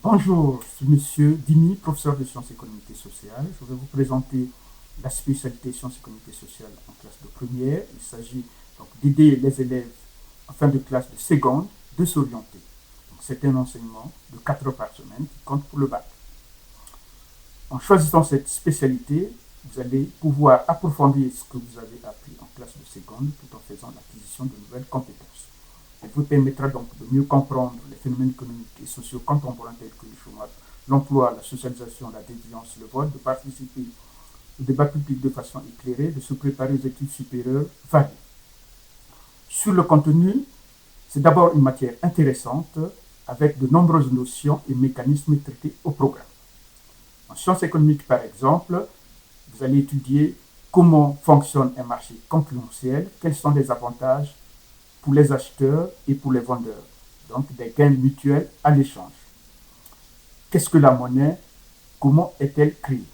Bonjour, je suis Monsieur Dimi, professeur de sciences économiques et sociales. Je vais vous présenter la spécialité sciences économiques et sociales en classe de première. Il s'agit donc d'aider les élèves en fin de classe de seconde de s'orienter. C'est un enseignement de 4 heures par semaine qui compte pour le bac. En choisissant cette spécialité, vous allez pouvoir approfondir ce que vous avez appris en classe de seconde tout en faisant l'acquisition de nouvelles compétences. Elle vous permettra donc de mieux comprendre les phénomènes économiques et sociaux contemporains tels que le chômage, l'emploi, la socialisation, la déviance, le vote, de participer au débat public de façon éclairée, de se préparer aux études supérieures variées. Sur le contenu, c'est d'abord une matière intéressante avec de nombreuses notions et mécanismes traités au programme. En sciences économiques, par exemple, vous allez étudier comment fonctionne un marché concurrentiel, quels sont les avantages pour les acheteurs et pour les vendeurs, donc des gains mutuels à l'échange. Qu'est-ce que la monnaie? Comment est-elle créée?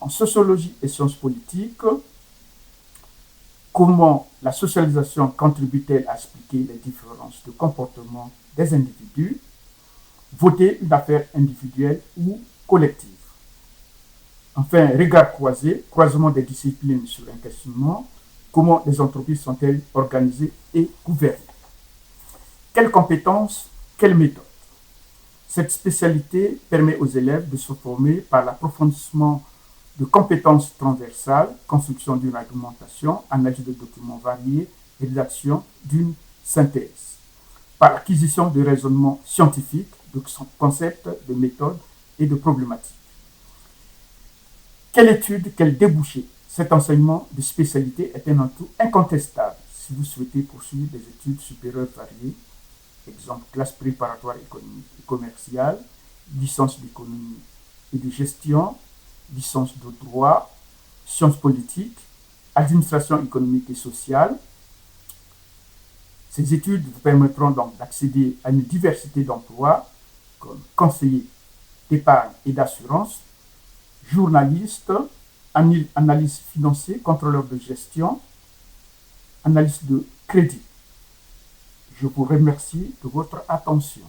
En sociologie et sciences politiques, comment la socialisation contribue-t-elle à expliquer les différences de comportement des individus? Voter une affaire individuelle ou collective. Enfin, regard croisé, croisement des disciplines sur un questionnement, comment les entreprises sont-elles organisées et gouvernées? Quelles compétences, quelles méthodes? Cette spécialité permet aux élèves de se former par l'approfondissement de compétences transversales, construction d'une argumentation, analyse de documents variés, rédaction d'une synthèse, par l'acquisition de raisonnements scientifiques, de concepts, de méthodes et de problématiques. Quelle étude, quel débouché? Cet enseignement de spécialité est un atout incontestable si vous souhaitez poursuivre des études supérieures variées, exemple classe préparatoire économique et commerciale, licence d'économie et de gestion, licence de droit, sciences politiques, administration économique et sociale. Ces études vous permettront donc d'accéder à une diversité d'emplois comme conseiller d'épargne et d'assurance, journaliste, analyste financier, contrôleur de gestion, analyste de crédit. Je vous remercie de votre attention.